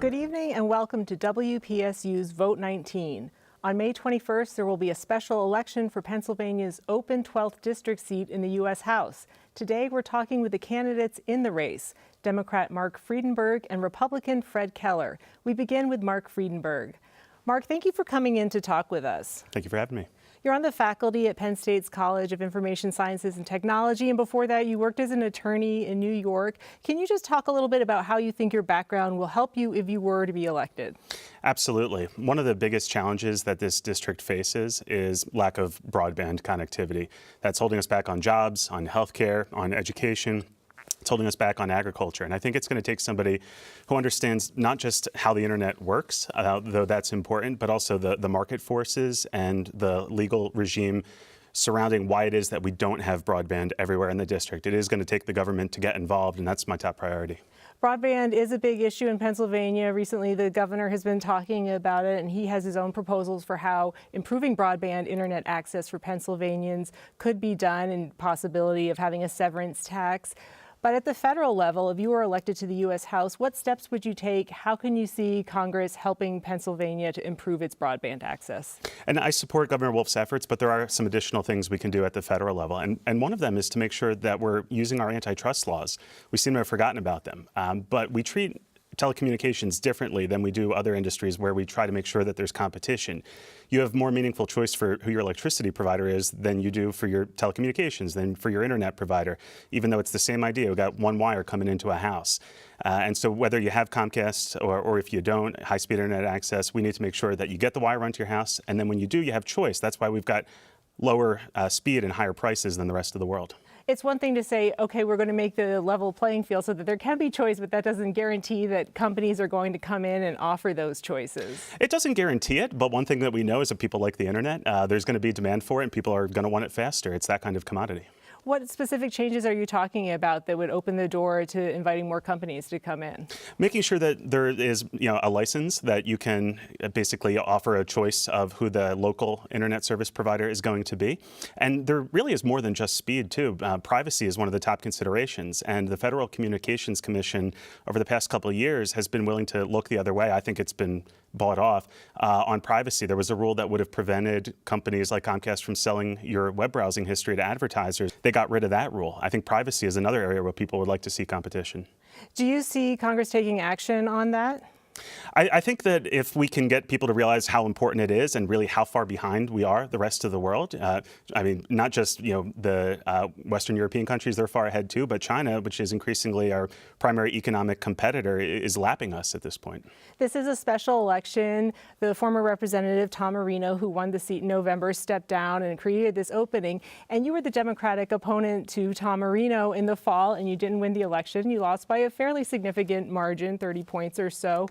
Good evening and welcome to WPSU's Vote 19. On May 21st, there will be a special election for Pennsylvania's open 12th district seat in the U.S. House. Today, we're talking with the candidates in the race, Democrat Marc Friedenberg and Republican Fred Keller. We begin with Marc Friedenberg. Marc, thank you for coming in to talk with us. Thank you for having me. You're on the faculty at Penn State's College of Information Sciences and Technology, and before that you worked as an attorney in New York. Can you just talk a little bit about how you think your background will help you if you were to be elected? Absolutely. One of the biggest challenges that this district faces is lack of broadband connectivity. That's holding us back on jobs, on healthcare, on education. It's holding us back on agriculture. And I think it's going to take somebody who understands not just how the internet works, though that's important, but also the market forces and the legal regime surrounding why it is that we don't have broadband everywhere in the district. It is going to take the government to get involved, and that's my top priority. Broadband is a big issue in Pennsylvania. Recently, the governor has been talking about it, and he has his own proposals for how improving broadband internet access for Pennsylvanians could be done, and possibility of having a severance tax. But at the federal level, if you were elected to the U.S. House, what steps would you take? How can you see Congress helping Pennsylvania to improve its broadband access? And I support Governor Wolf's efforts, but there are some additional things we can do at the federal level. And one of them is to make sure that we're using our antitrust laws. We seem to have forgotten about them, but we treat telecommunications differently than we do other industries where we try to make sure that there's competition. You have more meaningful choice for who your electricity provider is than you do for your telecommunications, than for your internet provider, even though it's the same idea. We've got one wire coming into a house. And so whether you have Comcast or if you don't, high-speed internet access, we need to make sure that you get the wire onto your house, and then when you do, you have choice. That's why we've got lower speed and higher prices than the rest of the world. It's one thing to say, okay, we're going to make the level playing field so that there can be choice, but that doesn't guarantee that companies are going to come in and offer those choices. It doesn't guarantee it, but one thing that we know is that people like the internet. There's going to be demand for it, and people are going to want it faster. It's that kind of commodity. What specific changes are you talking about that would open the door to inviting more companies to come in? Making sure that there is, a license that you can basically offer a choice of who the local internet service provider is going to be. And there really is more than just speed, too. Privacy is one of the top considerations. And the Federal Communications Commission over the past couple of years has been willing to look the other way. I think it's been bought off on privacy. There was a rule that would have prevented companies like Comcast from selling your web browsing history to advertisers. They got rid of that rule. I think privacy is another area where people would like to see competition. Do you see Congress taking action on that? I think that if we can get people to realize how important it is and really how far behind we are the rest of the world, I mean, not just the Western European countries, they're far ahead too, but China, which is increasingly our primary economic competitor, is lapping us at this point. This is a special election. The former representative, Tom Marino, who won the seat in November, stepped down and created this opening. And you were the Democratic opponent to Tom Marino in the fall, and you didn't win the election. You lost by a fairly significant margin, 30 points or so.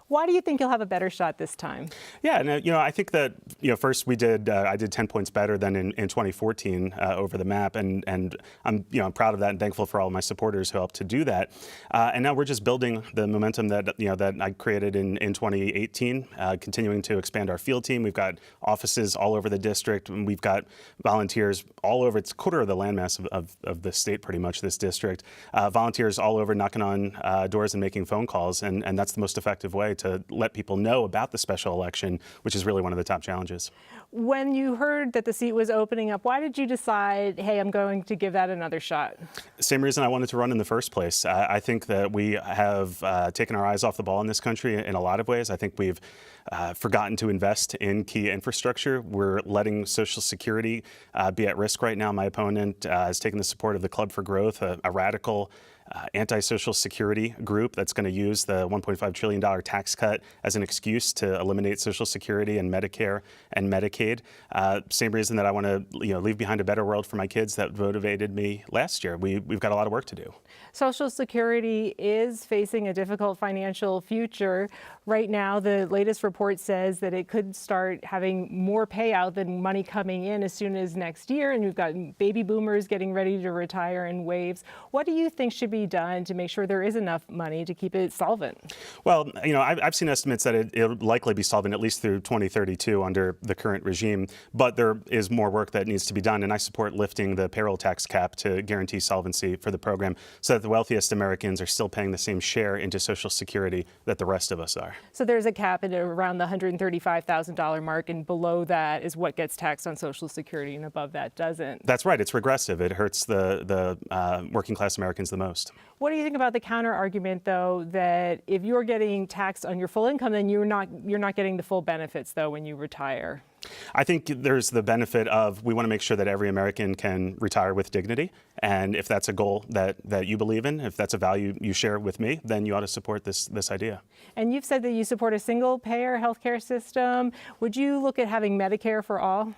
Why do you think you'll have a better shot this time? Yeah, and I think that first I did 10 points better than in 2014 over the map, and I'm proud of that and thankful for all of my supporters who helped to do that. And now we're just building the momentum that that I created in 2018, continuing to expand our field team. We've got offices all over the district, and we've got volunteers all over. It's a quarter of the landmass of the state, pretty much, this district. Volunteers all over knocking on doors and making phone calls, and that's the most effective way to let people know about the special election, which is really one of the top challenges. When you heard that the seat was opening up, why did you decide, hey, I'm going to give that another shot? Same reason I wanted to run in the first place. I think that we have taken our eyes off the ball in this country in a lot of ways. I think we've forgotten to invest in key infrastructure. We're letting Social Security be at risk right now. My opponent has taken the support of the Club for Growth, a radical anti-Social Security group that's going to use the $1.5 trillion tax cut as an excuse to eliminate Social Security and Medicare and Medicaid. Same reason that I want to leave behind a better world for my kids that motivated me last year. We've got a lot of work to do. Social Security is facing a difficult financial future. Right now, the latest report says that it could start having more payout than money coming in as soon as next year, and we've got baby boomers getting ready to retire in waves. What do you think should be be done to make sure there is enough money to keep it solvent? Well, I've seen estimates that it'll likely be solvent at least through 2032 under the current regime, but there is more work that needs to be done, and I support lifting the payroll tax cap to guarantee solvency for the program so that the wealthiest Americans are still paying the same share into Social Security that the rest of us are. So there's a cap at around the $135,000 mark, and below that is what gets taxed on Social Security, and above that doesn't. That's right. It's regressive. It hurts the working class Americans the most. What do you think about the counter argument, though, that if you're getting taxed on your full income, then you're not getting the full benefits, though, when you retire? I think there's the benefit of we want to make sure that every American can retire with dignity. And if that's a goal that you believe in, if that's a value you share with me, then you ought to support this idea. And you've said that you support a single-payer healthcare system. Would you look at having Medicare for all?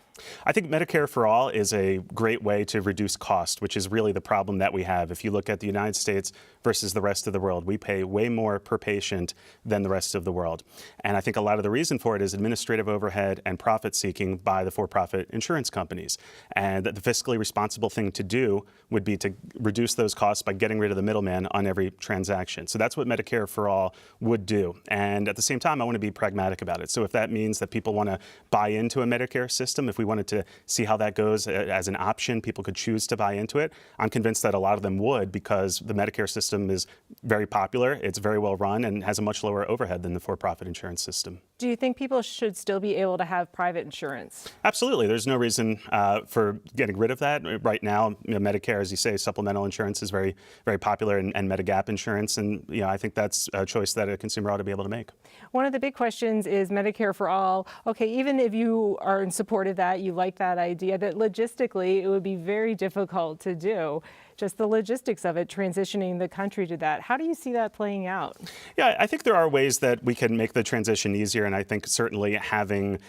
I think Medicare for all is a great way to reduce cost, which is really the problem that we have. If you look at the United States versus the rest of the world, we pay way more per patient than the rest of the world. And I think a lot of the reason for it is administrative overhead and profit seeking by the for-profit insurance companies. And that the fiscally responsible thing to do would be to reduce those costs by getting rid of the middleman on every transaction. So that's what Medicare for all would do. And at the same time, I want to be pragmatic about it. So if that means that people want to buy into a Medicare system, if we wanted to see how that goes as an option, people could choose to buy into it. I'm convinced that a lot of them would, because the Medicare system is very popular, it's very well run, and has a much lower overhead than the for-profit insurance system. Do you think people should still be able to have private insurance? Absolutely. There's no reason for getting rid of that. Right now, Medicare, as you say, supplemental insurance is very, very popular, and Medigap insurance. And I think that's a choice that a consumer ought to be able to make. One of the big questions is Medicare for all. Okay, even if you are in support of that, you like that idea, that logistically it would be very difficult to do. Just the logistics of it, transitioning the country to that. How do you see that playing out? Yeah, I think there are ways that we can make the transition easier, and I think certainly having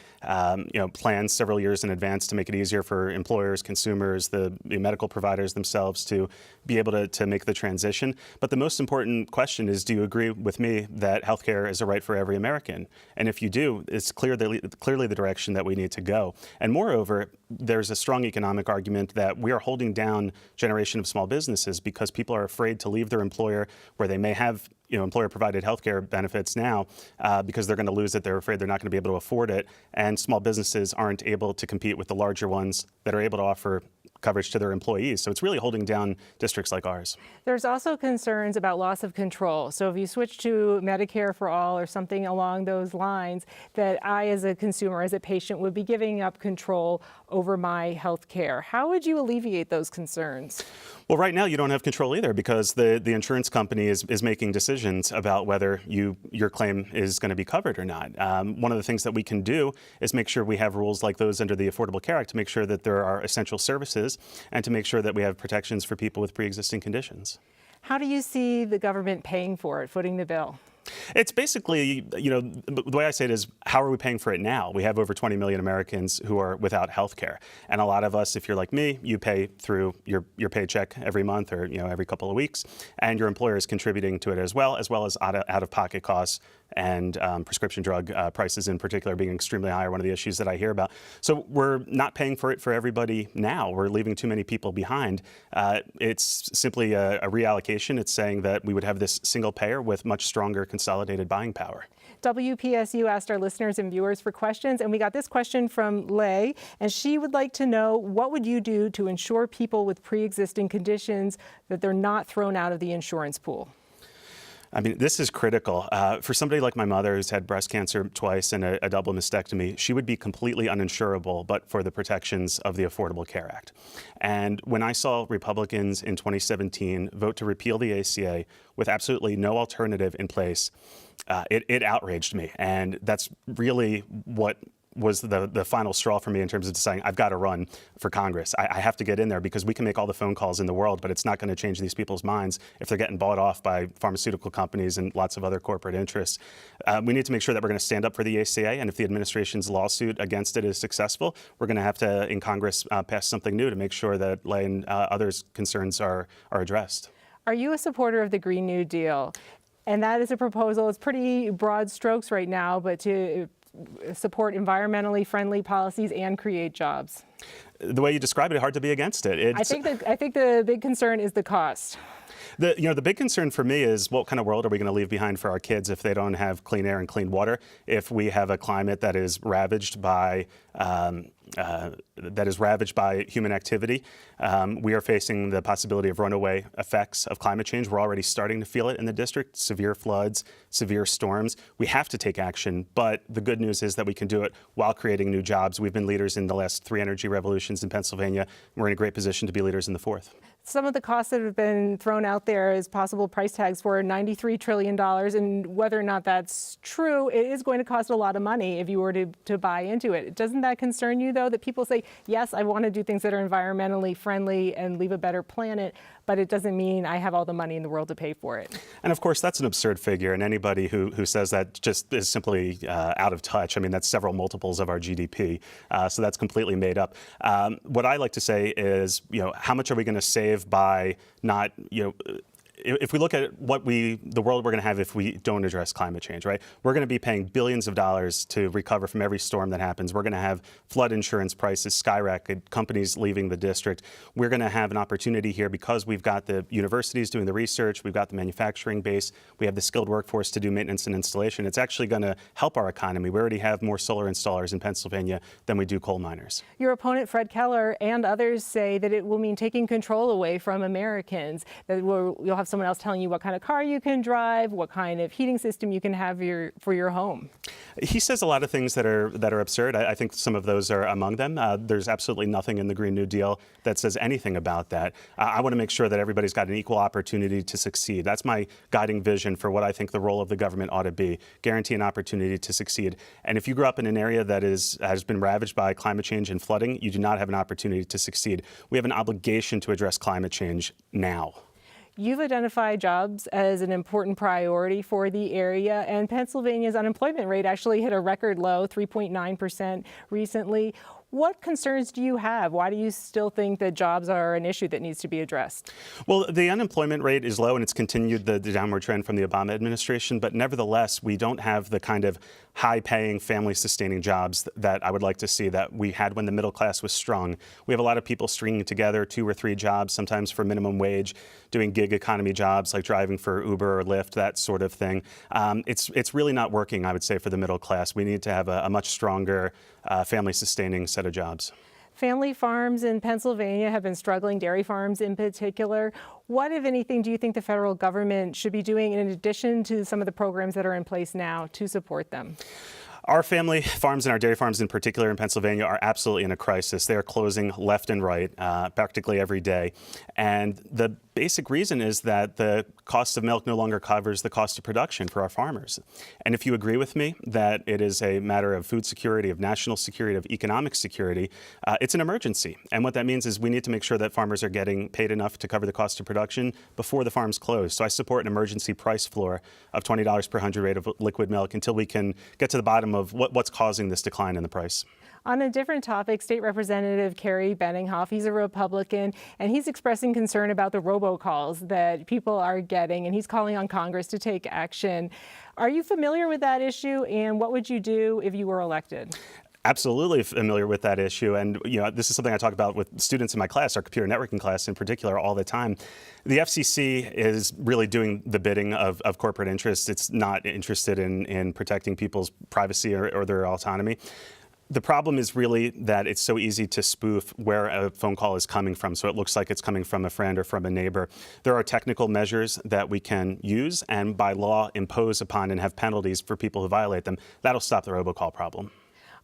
plans several years in advance to make it easier for employers, consumers, the medical providers themselves to be able to make the transition. But the most important question is, do you agree with me that healthcare is a right for every American? And if you do, it's clearly the direction that we need to go. And moreover, there's a strong economic argument that we are holding down generation of small businesses because people are afraid to leave their employer where they may have employer-provided health care benefits now because they're going to lose it. They're afraid they're not going to be able to afford it. And small businesses aren't able to compete with the larger ones that are able to offer coverage to their employees. So it's really holding down districts like ours. There's also concerns about loss of control. So if you switch to Medicare for all or something along those lines, that I as a consumer, as a patient, would be giving up control over my health care. How would you alleviate those concerns? Well, right now you don't have control either, because the insurance company is making decisions about whether your claim is going to be covered or not. One of the things that we can do is make sure we have rules like those under the Affordable Care Act to make sure that there are essential services and to make sure that we have protections for people with pre-existing conditions. How do you see the government paying for it, footing the bill? It's basically, the way I say it is, how are we paying for it now? We have over 20 million Americans who are without health care. And a lot of us, if you're like me, you pay through your paycheck every month or every couple of weeks, and your employer is contributing to it as well as out-of-pocket costs and prescription drug prices in particular being extremely high are one of the issues that I hear about. So we're not paying for it for everybody now. We're leaving too many people behind. It's simply a reallocation. It's saying that we would have this single payer with much stronger consolidated buying power. WPSU asked our listeners and viewers for questions, and we got this question from Lay, and she would like to know, what would you do to ensure people with pre-existing conditions that they're not thrown out of the insurance pool? I mean, this is critical. For somebody like my mother, who's had breast cancer twice and a double mastectomy, she would be completely uninsurable but for the protections of the Affordable Care Act. And when I saw Republicans in 2017 vote to repeal the ACA with absolutely no alternative in place, it outraged me. And that's really what was the final straw for me in terms of deciding I've got to run for Congress. I have to get in there because we can make all the phone calls in the world, but it's not going to change these people's minds if they're getting bought off by pharmaceutical companies and lots of other corporate interests. We need to make sure that we're going to stand up for the ACA, and if the administration's lawsuit against it is successful, we're going to have to, in Congress, pass something new to make sure that Lay and others' concerns are addressed. Are you a supporter of the Green New Deal? And that is a proposal. It's pretty broad strokes right now, but to support environmentally friendly policies and create jobs. The way you describe it, hard to be against it. I think the big concern is the cost. The big concern for me is what kind of world are we going to leave behind for our kids if they don't have clean air and clean water, if we have a climate that is ravaged by human activity. We are facing the possibility of runaway effects of climate change. We're already starting to feel it in the district, severe floods, severe storms. We have to take action, but the good news is that we can do it while creating new jobs. We've been leaders in the last 3 energy revolutions in Pennsylvania. We're in a great position to be leaders in the 4th. Some of the costs that have been thrown out there as possible price tags for $93 trillion, and whether or not that's true, it is going to cost a lot of money if you were to buy into it. Doesn't that concern you, though, that people say, yes, I want to do things that are environmentally friendly and leave a better planet, but it doesn't mean I have all the money in the world to pay for it? And of course, that's an absurd figure, and anybody who says that just is simply out of touch. I mean, that's several multiples of our GDP, so that's completely made up. What I like to say is, how much are we going to save by not, if we look at the world we're going to have if we don't address climate change, right? We're going to be paying billions of dollars to recover from every storm that happens. We're going to have flood insurance prices skyrocket, companies leaving the district. We're going to have an opportunity here because we've got the universities doing the research, we've got the manufacturing base, we have the skilled workforce to do maintenance and installation. It's actually going to help our economy. We already have more solar installers in Pennsylvania than we do coal miners. Your opponent, Fred Keller, and others say that it will mean taking control away from Americans, that you'll have someone else telling you what kind of car you can drive, what kind of heating system you can have for your home. He says a lot of things that are absurd. I think some of those are among them. There's absolutely nothing in the Green New Deal that says anything about that. I want to make sure that everybody's got an equal opportunity to succeed. That's my guiding vision for what I think the role of the government ought to be. Guarantee an opportunity to succeed. And if you grew up in an area that has been ravaged by climate change and flooding, you do not have an opportunity to succeed. We have an obligation to address climate change now. You've identified jobs as an important priority for the area, and Pennsylvania's unemployment rate actually hit a record low, 3.9% recently. What concerns do you have? Why do you still think that jobs are an issue that needs to be addressed? Well, the unemployment rate is low, and it's continued the downward trend from the Obama administration. But nevertheless, we don't have the kind of high-paying, family-sustaining jobs that I would like to see that we had when the middle class was strong. We have a lot of people stringing together 2 or 3 jobs, sometimes for minimum wage, doing gig economy jobs like driving for Uber or Lyft, that sort of thing. It's really not working, I would say, for the middle class. We need to have a much stronger family-sustaining set of jobs. Family farms in Pennsylvania have been struggling, dairy farms in particular. What, if anything, do you think the federal government should be doing in addition to some of the programs that are in place now to support them? Our family farms and our dairy farms in particular in Pennsylvania are absolutely in a crisis. They are closing left and right practically every day. And the basic reason is that the cost of milk no longer covers the cost of production for our farmers. And if you agree with me that it is a matter of food security, of national security, of economic security, it's an emergency. And what that means is we need to make sure that farmers are getting paid enough to cover the cost of production before the farms close. So I support an emergency price floor of $20 per hundredweight of liquid milk until we can get to the bottom of what's causing this decline in the price. On a different topic, State Representative Gerrymandering, he's a Republican, and he's expressing concern about the robocalls that people are getting, and he's calling on Congress to take action. Are you familiar with that issue, and what would you do if you were elected? Absolutely familiar with that issue, and this is something I talk about with students in my class, our computer networking class in particular, all the time. The FCC is really doing the bidding of corporate interests. It's not interested in protecting people's privacy or their autonomy. The problem is really that it's so easy to spoof where a phone call is coming from, so it looks like it's coming from a friend or from a neighbor. There are technical measures that we can use and by law impose upon and have penalties for people who violate them. That'll stop the robocall problem.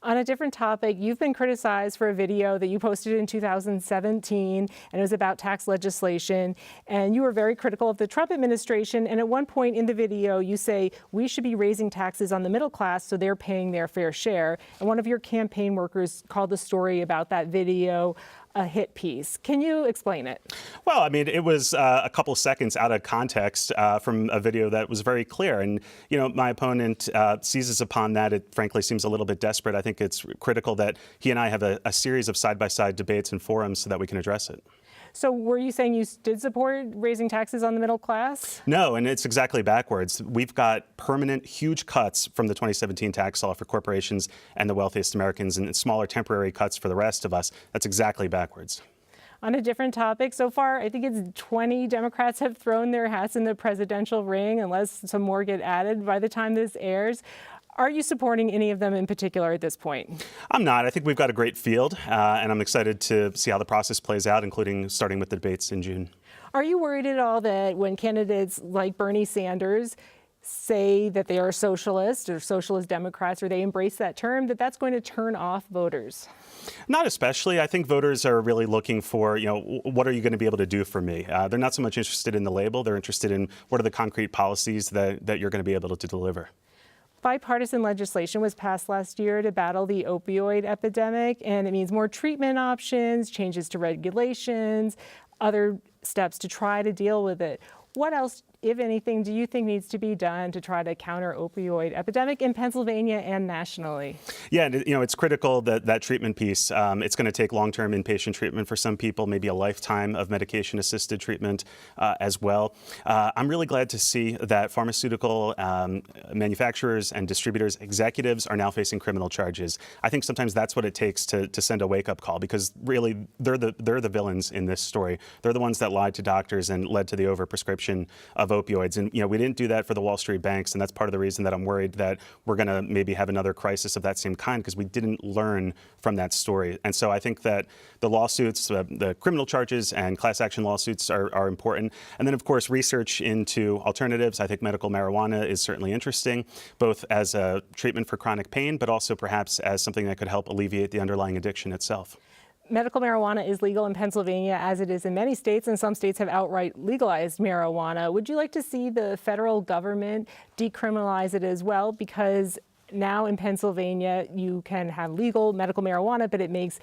On a different topic, you've been criticized for a video that you posted in 2017, and it was about tax legislation, and you were very critical of the Trump administration, and at one point in the video, you say, we should be raising taxes on the middle class so they're paying their fair share, and one of your campaign workers called the story about that video a hit piece. Can you explain it? Well, I mean, it was a couple seconds out of context from a video that was very clear. And, my opponent seizes upon that. It frankly seems a little bit desperate. I think it's critical that he and I have a series of side-by-side debates and forums so that we can address it. So were you saying you did support raising taxes on the middle class? No, and it's exactly backwards. We've got permanent, huge cuts from the 2017 tax law for corporations and the wealthiest Americans, and smaller temporary cuts for the rest of us. That's exactly backwards. On a different topic, so far, I think it's 20 Democrats have thrown their hats in the presidential ring, unless some more get added by the time this airs. Are you supporting any of them in particular at this point? I'm not. I think we've got a great field, and I'm excited to see how the process plays out, including starting with the debates in June. Are you worried at all that when candidates like Bernie Sanders say that they are socialist or socialist Democrats, or they embrace that term, that that's going to turn off voters? Not especially. I think voters are really looking for, what are you going to be able to do for me? They're not so much interested in the label. They're interested in what are the concrete policies that you're going to be able to deliver. Bipartisan legislation was passed last year to battle the opioid epidemic, and it means more treatment options, changes to regulations, other steps to try to deal with it. What else, if anything, do you think needs to be done to try to counter opioid epidemic in Pennsylvania and nationally? Yeah, it's critical that treatment piece. It's going to take long-term inpatient treatment for some people, maybe a lifetime of medication-assisted treatment as well. I'm really glad to see that pharmaceutical manufacturers and distributors, executives are now facing criminal charges. I think sometimes that's what it takes to send a wake-up call, because really they're the villains in this story. They're the ones that lied to doctors and led to the overprescription of opioids. And we didn't do that for the Wall Street banks, and that's part of the reason that I'm worried that we're going to maybe have another crisis of that same kind, because we didn't learn from that story. And so I think that the lawsuits, the criminal charges and class action lawsuits are important. And then, of course, research into alternatives. I think medical marijuana is certainly interesting, both as a treatment for chronic pain, but also perhaps as something that could help alleviate the underlying addiction itself. Medical marijuana is legal in Pennsylvania, as it is in many states, and some states have outright legalized marijuana. Would you like to see the federal government decriminalize it as well? Because now in Pennsylvania, you can have legal medical marijuana, but it makes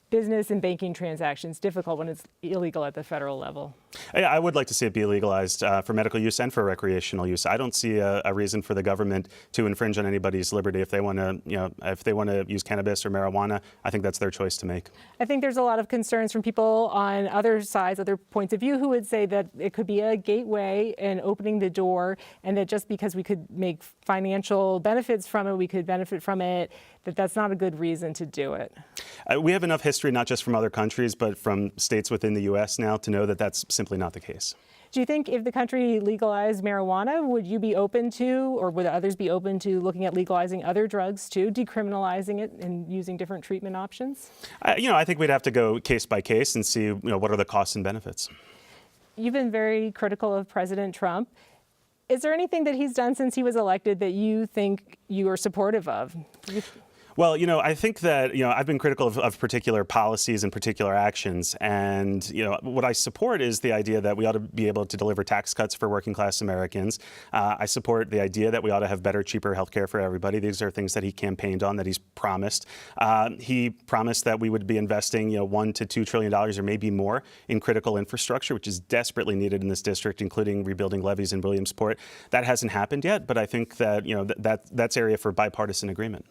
business and banking transactions difficult when it's illegal at the federal level. I would like to see it be legalized for medical use and for recreational use. I don't see a reason for the government to infringe on anybody's liberty if they want to, use cannabis or marijuana. I think that's their choice to make. I think there's a lot of concerns from people on other sides, other points of view, who would say that it could be a gateway in opening the door, and that just because we could make financial benefits from it, we could benefit from it, that's not a good reason to do it. We have enough history, not just from other countries, but from states within the U.S. now, to know that that's simply not the case. Do you think if the country legalized marijuana, would you be open to, or would others be open to looking at legalizing other drugs too, decriminalizing it and using different treatment options? I think we'd have to go case by case and see, what are the costs and benefits. You've been very critical of President Trump. Is there anything that he's done since he was elected that you think you are supportive of? Well, I think that, I've been critical of particular policies and particular actions. And, what I support is the idea that we ought to be able to deliver tax cuts for working class Americans. I support the idea that we ought to have better, cheaper health care for everybody. These are things that he campaigned on, that he's promised. He promised that we would be investing, $1 to $2 trillion or maybe more in critical infrastructure, which is desperately needed in this district, including rebuilding levees in Williamsport. That hasn't happened yet, but I think that, that's area for bipartisan agreement.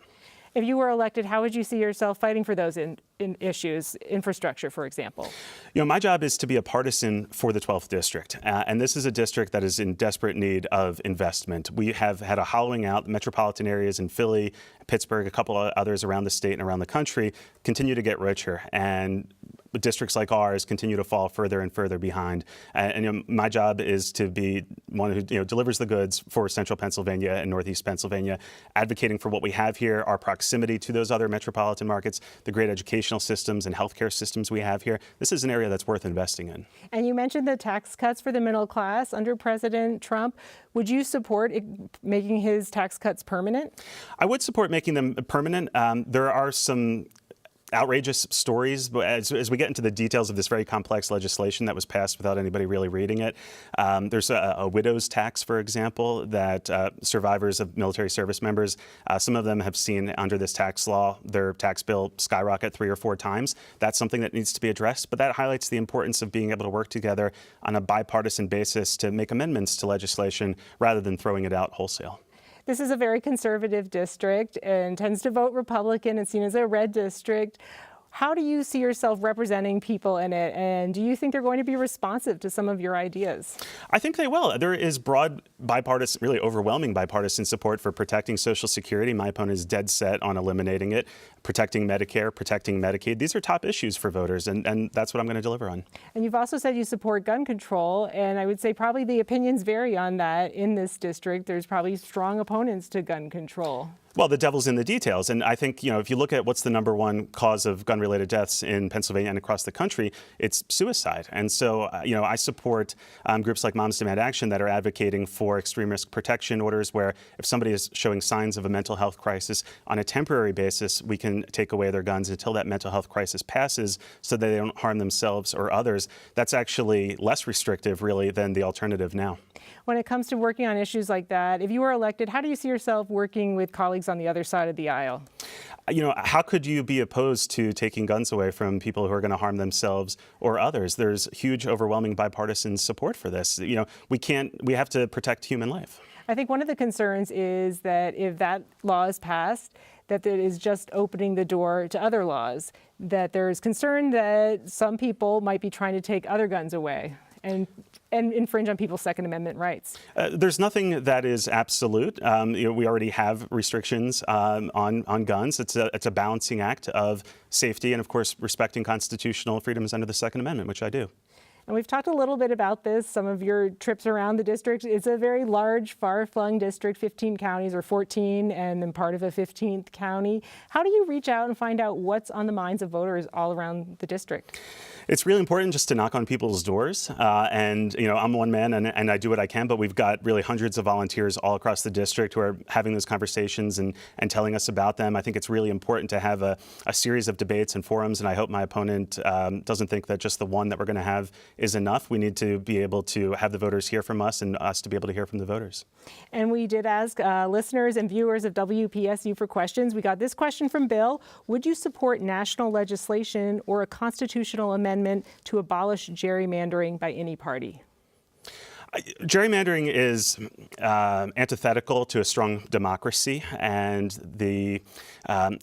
If you were elected, how would you see yourself fighting for those in issues, infrastructure, for example? My job is to be a partisan for the 12th District. And this is a district that is in desperate need of investment. We have had a hollowing out. The metropolitan areas in Philly, Pittsburgh, a couple of others around the state and around the country continue to get richer. And districts like ours continue to fall further and further behind. And my job is to be one who delivers the goods for central Pennsylvania and northeast Pennsylvania, advocating for what we have here, our proximity to those other metropolitan markets, the great educational systems and healthcare systems we have here. This is an area that's worth investing in. And you mentioned the tax cuts for the middle class under President Trump. Would you support making his tax cuts permanent? I would support making them permanent. There are some outrageous stories, but as we get into the details of this very complex legislation that was passed without anybody really reading it, there's a widow's tax, for example, that survivors of military service members, some of them have seen under this tax law their tax bill skyrocket 3 or 4 times. That's something that needs to be addressed, but that highlights the importance of being able to work together on a bipartisan basis to make amendments to legislation rather than throwing it out wholesale. This is a very conservative district and tends to vote Republican. It's seen as a red district. How do you see yourself representing people in it, and do you think they're going to be responsive to some of your ideas? I think they will. There is broad bipartisan, really overwhelming bipartisan support for protecting Social Security. My opponent is dead set on eliminating it, protecting Medicare, protecting Medicaid. These are top issues for voters, and that's what I'm going to deliver on. And you've also said you support gun control, and I would say probably the opinions vary on that in this district. There's probably strong opponents to gun control. Well, the devil's in the details. And I think, if you look at what's the #1 cause of gun-related deaths in Pennsylvania and across the country, it's suicide. And so, I support groups like Moms Demand Action that are advocating for extreme risk protection orders where if somebody is showing signs of a mental health crisis, on a temporary basis, we can take away their guns until that mental health crisis passes so that they don't harm themselves or others. That's actually less restrictive, really, than the alternative now. When it comes to working on issues like that, if you were elected, how do you see yourself working with colleagues on the other side of the aisle? How could you be opposed to taking guns away from people who are going to harm themselves or others? There's huge, overwhelming bipartisan support for this. We have to protect human life. I think one of the concerns is that if that law is passed, that it is just opening the door to other laws, that there's concern that some people might be trying to take other guns away and infringe on people's Second Amendment rights. There's nothing that is absolute. We already have restrictions on guns. It's a balancing act of safety and, of course, respecting constitutional freedoms under the Second Amendment, which I do. And we've talked a little bit about this, some of your trips around the district. It's a very large, far-flung district, 15 counties or 14, and then part of a 15th county. How do you reach out and find out what's on the minds of voters all around the district? It's really important just to knock on people's doors. I'm one man and I do what I can, but we've got really hundreds of volunteers all across the district who are having those conversations and telling us about them. I think it's really important to have a series of debates and forums, and I hope my opponent doesn't think that just the one that we're going to have is enough. We need to be able to have the voters hear from us and us to be able to hear from the voters. And we did ask listeners and viewers of WPSU for questions. We got this question from Bill. Would you support national legislation or a constitutional amendment to abolish gerrymandering by any party? Gerrymandering is antithetical to a strong democracy, and the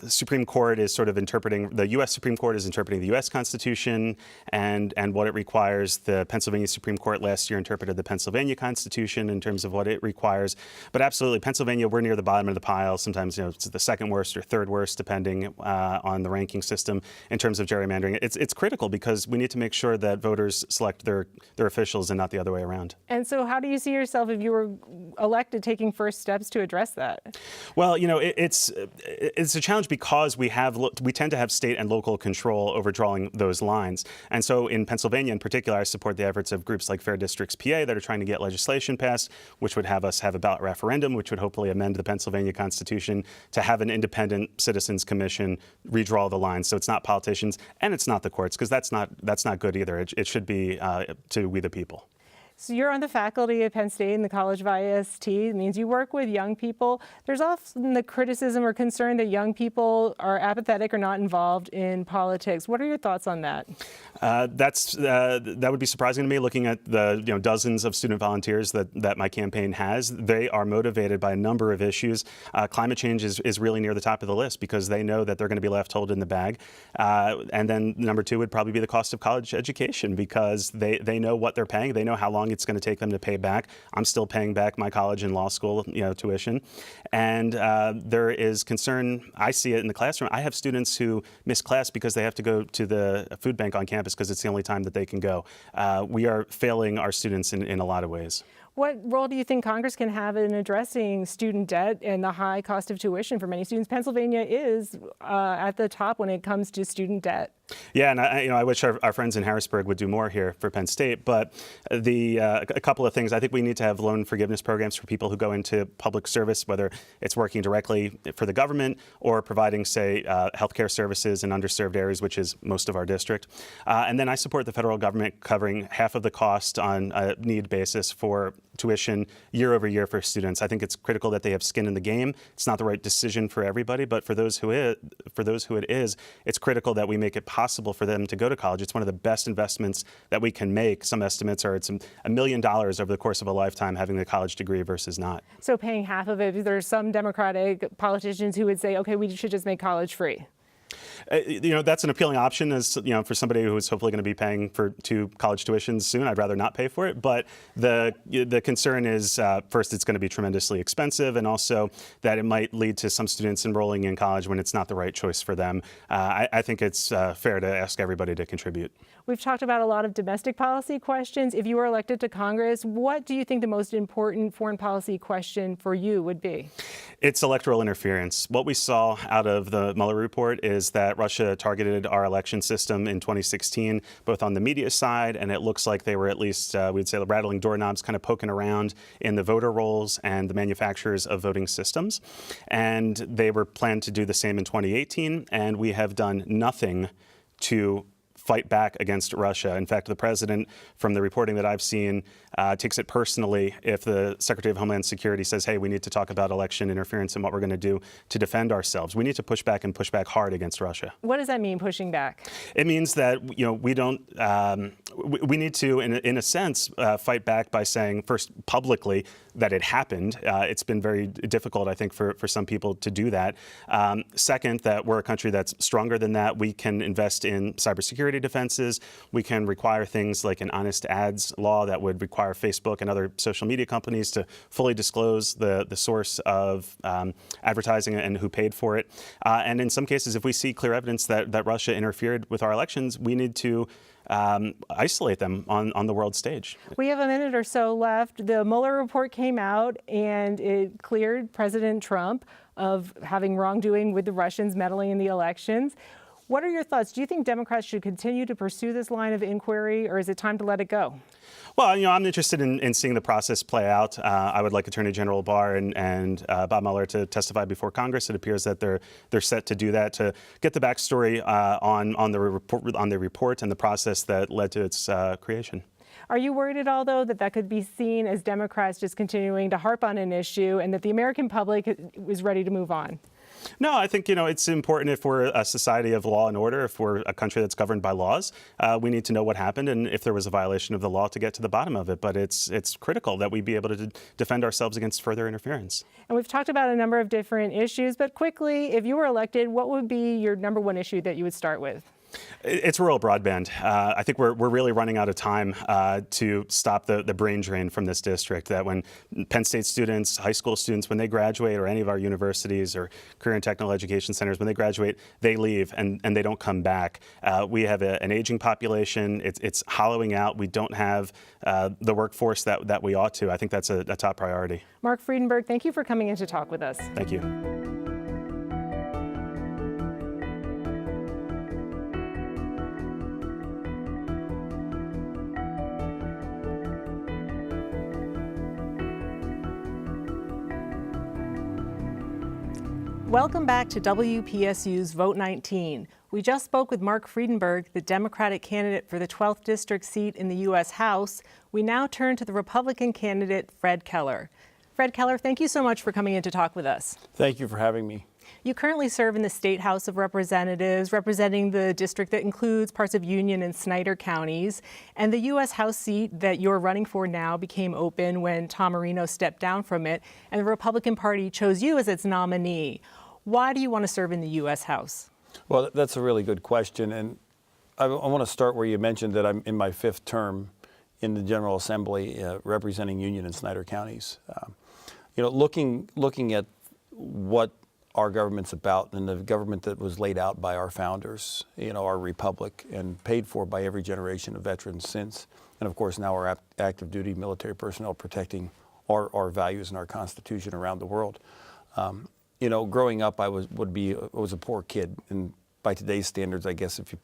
Supreme Court is sort of interpreting, the U.S. Supreme Court is interpreting the U.S. Constitution and what it requires. The Pennsylvania Supreme Court last year interpreted the Pennsylvania Constitution in terms of what it requires. But absolutely, Pennsylvania, we're near the bottom of the pile. Sometimes, it's the second worst or third worst, depending on the ranking system in terms of gerrymandering. It's critical because we need to make sure that voters select their officials and not the other way around. And so how do you see yourself if you were elected taking first steps to address that? Well, it's a challenge because we tend to have state and local control over drawing those lines. And so in Pennsylvania in particular, I support the efforts of groups like Fair Districts PA that are trying to get legislation passed, which would have us have a ballot referendum, which would hopefully amend the Pennsylvania Constitution to have an independent citizens commission redraw the lines. So it's not politicians and it's not the courts, because that's not good either. It should be to we the people. So you're on the faculty at Penn State in the College of IST. It means you work with young people. There's often the criticism or concern that young people are apathetic or not involved in politics. What are your thoughts on that? That would be surprising to me, looking at the dozens of student volunteers that my campaign has. They are motivated by a number of issues. Climate change is really near the top of the list because they know that they're going to be left holding the bag. And then number two would probably be the cost of college education, because they know what they're paying. They know how long it's going to take them to pay back. I'm still paying back my college and law school tuition. And there is concern, I see it in the classroom. I have students who miss class because they have to go to the food bank on campus because it's the only time that they can go. We are failing our students in a lot of ways. What role do you think Congress can have in addressing student debt and the high cost of tuition for many students? Pennsylvania is at the top when it comes to student debt. Yeah, and I wish our friends in Harrisburg would do more here for Penn State. But a couple of things. I think we need to have loan forgiveness programs for people who go into public service, whether it's working directly for the government or providing, say, healthcare services in underserved areas, which is most of our district. And then I support the federal government covering half of the cost on a need basis for tuition year over year for students. I think it's critical that they have skin in the game. It's not the right decision for everybody, but for those who it is, it's critical that we make it possible for them to go to college. It's one of the best investments that we can make. Some estimates are it's $1 million over the course of a lifetime having a college degree versus not. So paying half of it, there's some Democratic politicians who would say, okay, we should just make college free. That's an appealing option as, for somebody who is hopefully going to be paying for 2 college tuitions soon. I'd rather not pay for it. But the concern is, first, it's going to be tremendously expensive, and also that it might lead to some students enrolling in college when it's not the right choice for them. I think it's fair to ask everybody to contribute. We've talked about a lot of domestic policy questions. If you were elected to Congress, what do you think the most important foreign policy question for you would be? It's electoral interference. What we saw out of the Mueller report is that Russia targeted our election system in 2016, both on the media side, and it looks like they were at least, we'd say, rattling doorknobs, kind of poking around in the voter rolls and the manufacturers of voting systems. And they were planned to do the same in 2018, and we have done nothing to fight back against Russia. In fact, the president, from the reporting that I've seen, takes it personally if the Secretary of Homeland Security says, hey, we need to talk about election interference and what we're going to do to defend ourselves. We need to push back and push back hard against Russia. What does that mean, pushing back? It means that, we don't, we need to, in a sense, fight back by saying, first, publicly, that it happened. It's been very difficult, I think, for some people to do that. Second, that we're a country that's stronger than that. We can invest in cybersecurity defenses. We can require things like an honest ads law that would require Facebook and other social media companies to fully disclose the source of advertising and who paid for it. And in some cases, if we see clear evidence that Russia interfered with our elections, we need to isolate them on the world stage. We have a minute or so left. The Mueller report came out and it cleared President Trump of having wrongdoing with the Russians meddling in the elections. What are your thoughts? Do you think Democrats should continue to pursue this line of inquiry, or is it time to let it go? Well, I'm interested in seeing the process play out. I would like Attorney General Barr and Bob Mueller to testify before Congress. It appears that they're set to do that, to get the backstory on the report and the process that led to its creation. Are you worried at all, though, that could be seen as Democrats just continuing to harp on an issue and that the American public is ready to move on? No, I think, it's important if we're a society of law and order, if we're a country that's governed by laws, we need to know what happened and if there was a violation of the law to get to the bottom of it. But it's critical that we be able to defend ourselves against further interference. And we've talked about a number of different issues, but quickly, if you were elected, what would be your number one issue that you would start with? It's rural broadband. I think we're really running out of time to stop the brain drain from this district, that when Penn State students, high school students, when they graduate, or any of our universities or career and technical education centers, when they graduate, they leave and they don't come back. We have an aging population. It's hollowing out. We don't have the workforce that we ought to. I think that's a top priority. Marc Friedenberg, thank you for coming in to talk with us. Thank you. Welcome back to WPSU's Vote 19. We just spoke with Marc Friedenberg, the Democratic candidate for the 12th District seat in the U.S. House. We now turn to the Republican candidate, Fred Keller. Fred Keller, thank you so much for coming in to talk with us. Thank you for having me. You currently serve in the State House of Representatives, representing the district that includes parts of Union and Snyder counties. And the U.S. House seat that you're running for now became open when Tom Marino stepped down from it, and the Republican Party chose you as its nominee. Why do you want to serve in the U.S. House? Well, that's a really good question. And I want to start where you mentioned that I'm in my 5th term in the General Assembly representing Union and Snyder counties. Looking at what our government's about and the government that was laid out by our founders, our republic, and paid for by every generation of veterans since, and of course now our active duty military personnel protecting our values and our Constitution around the world. Growing up, I was a poor kid, and by today's standards, I guess if you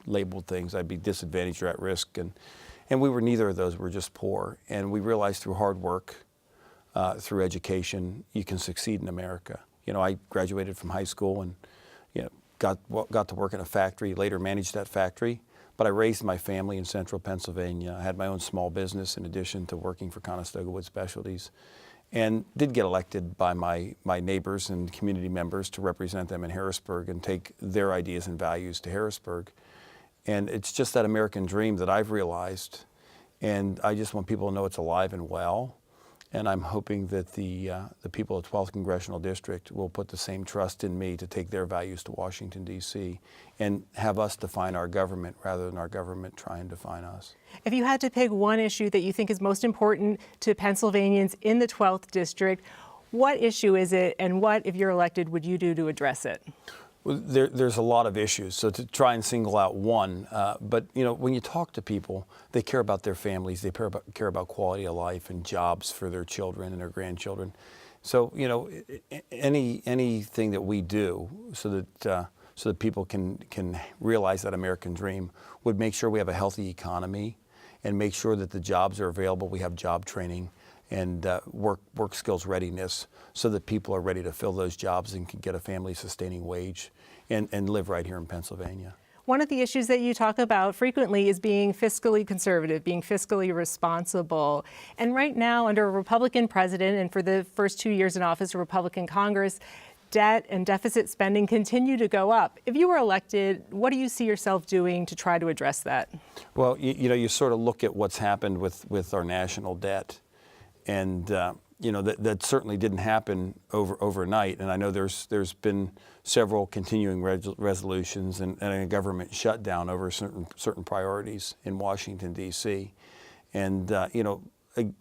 labeled things, I'd be disadvantaged or at risk, and we were neither of those. We were just poor, and we realized through hard work, through education, you can succeed in America. I graduated from high school and got to work in a factory, later managed that factory, but I raised my family in central Pennsylvania. I had my own small business in addition to working for Conestoga Wood Specialties, and did get elected by my neighbors and community members to represent them in Harrisburg and take their ideas and values to Harrisburg. And it's just that American dream that I've realized, and I just want people to know it's alive and well. And I'm hoping that the people of 12th Congressional District will put the same trust in me to take their values to Washington, D.C. and have us define our government rather than our government try and define us. If you had to pick one issue that you think is most important to Pennsylvanians in the 12th District, what issue is it, and what, if you're elected, would you do to address it? Well, there's a lot of issues, so to try and single out one, but when you talk to people, they care about their families, they care about quality of life and jobs for their children and their grandchildren. So anything that we do so that people can realize that American dream would make sure we have a healthy economy and make sure that the jobs are available. We have job training and work skills readiness so that people are ready to fill those jobs and can get a family sustaining wage and live right here in Pennsylvania. One of the issues that you talk about frequently is being fiscally conservative, being fiscally responsible. And right now, under a Republican president and for the first 2 years in office, a Republican Congress, debt and deficit spending continue to go up. If you were elected, what do you see yourself doing to try to address that? Well, you sort of look at what's happened with our national debt. And that certainly didn't happen overnight. And I know there's been several continuing resolutions and a government shutdown over certain priorities in Washington, D.C. And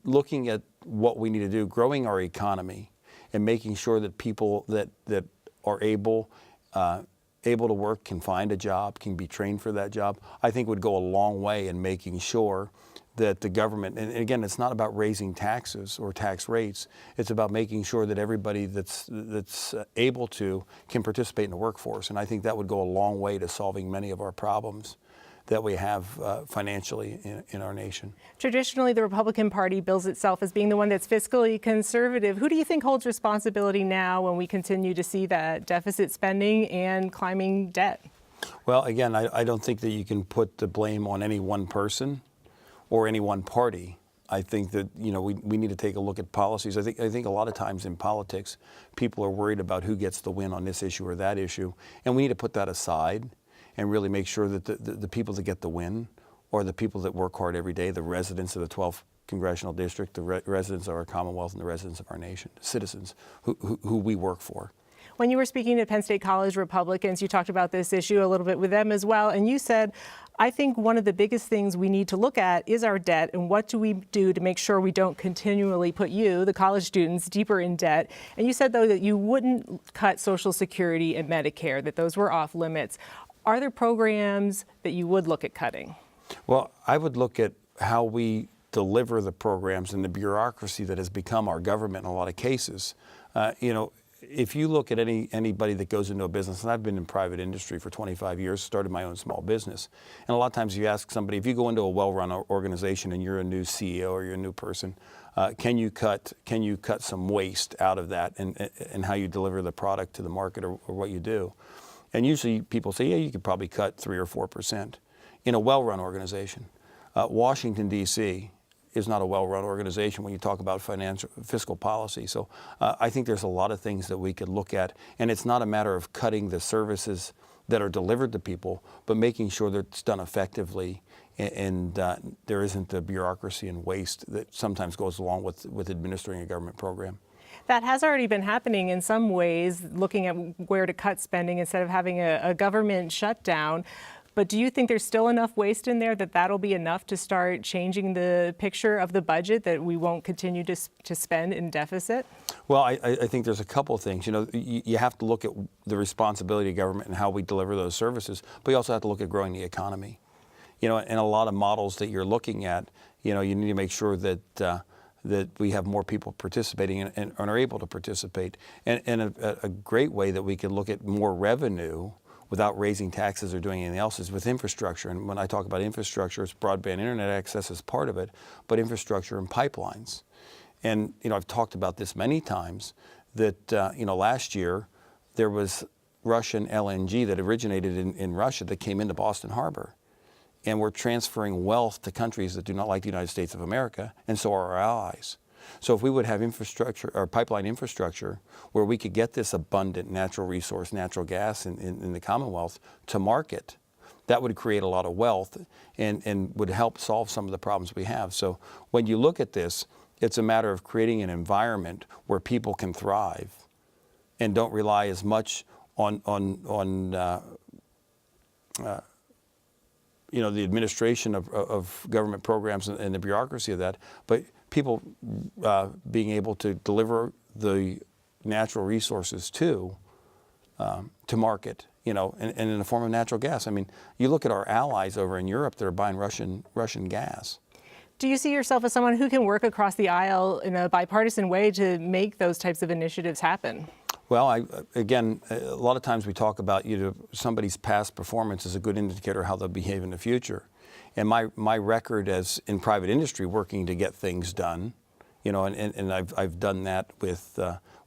looking at what we need to do, growing our economy, and making sure that people that are able to work can find a job, can be trained for that job, I think would go a long way in making sure that the government, and again, it's not about raising taxes or tax rates, it's about making sure that everybody that's able to can participate in the workforce. And I think that would go a long way to solving many of our problems that we have financially in our nation. Traditionally, the Republican Party bills itself as being the one that's fiscally conservative. Who do you think holds responsibility now when we continue to see that deficit spending and climbing debt? Well, again, I don't think that you can put the blame on any one person or any one party. I think that we need to take a look at policies. I think a lot of times in politics, people are worried about who gets the win on this issue or that issue, and we need to put that aside and really make sure that the people that get the win are the people that work hard every day, the residents of the 12th Congressional District, the residents of our Commonwealth, and the residents of our nation, citizens who we work for. When you were speaking to Penn State College Republicans, you talked about this issue a little bit with them as well, and you said, I think one of the biggest things we need to look at is our debt, and what do we do to make sure we don't continually put you, the college students, deeper in debt. And you said, though, that you wouldn't cut Social Security and Medicare, that those were off limits. Are there programs that you would look at cutting? Well, I would look at how we deliver the programs and the bureaucracy that has become our government in a lot of cases. If you look at anybody that goes into a business, and I've been in private industry for 25 years, started my own small business, and a lot of times you ask somebody, if you go into a well-run organization and you're a new CEO or you're a new person, can you cut some waste out of that and how you deliver the product to the market or what you do? And usually people say, yeah, you could probably cut 3 or 4% in a well-run organization. Washington, D.C. is not a well-run organization when you talk about fiscal policy. So I think there's a lot of things that we could look at, and it's not a matter of cutting the services that are delivered to people, but making sure that it's done effectively and there isn't the bureaucracy and waste that sometimes goes along with administering a government program. That has already been happening in some ways, looking at where to cut spending instead of having a government shutdown. But do you think there's still enough waste in there that that'll be enough to start changing the picture of the budget, that we won't continue to spend in deficit? Well, I think there's a couple of things. You have to look at the responsibility of government and how we deliver those services, but you also have to look at growing the economy. In a lot of models that you're looking at, you need to make sure that we have more people participating and are able to participate. And a great way that we can look at more revenue without raising taxes or doing anything else is with infrastructure. And when I talk about infrastructure, it's broadband internet access is part of it, but infrastructure and pipelines. And I've talked about this many times that last year there was Russian LNG that originated in Russia that came into Boston Harbor. And we're transferring wealth to countries that do not like the United States of America, and so are our allies. So if we would have infrastructure or pipeline infrastructure where we could get this abundant natural resource, natural gas in the Commonwealth to market, that would create a lot of wealth and would help solve some of the problems we have. So when you look at this, It's a matter of creating an environment where people can thrive and don't rely as much on the administration of government programs and the bureaucracy of that, but people being able to deliver the natural resources to market, and in the form of natural gas. I mean, you look at our allies over in Europe that are buying Russian gas. Do you see yourself as someone who can work across the aisle in a bipartisan way to make those types of initiatives happen? Well, again, a lot of times we talk about somebody's past performance is a good indicator of how they'll behave in the future. And my record as in private industry working to get things done, and I've done that with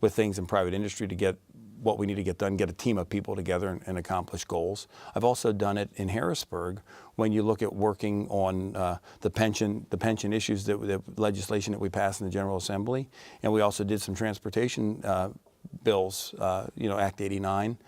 things in private industry to get what we need to get done, get a team of people together and accomplish goals. I've also done it in Harrisburg when you look at working on the pension issues, the legislation that we passed in the General Assembly. And we also did some transportation bills, Act 89.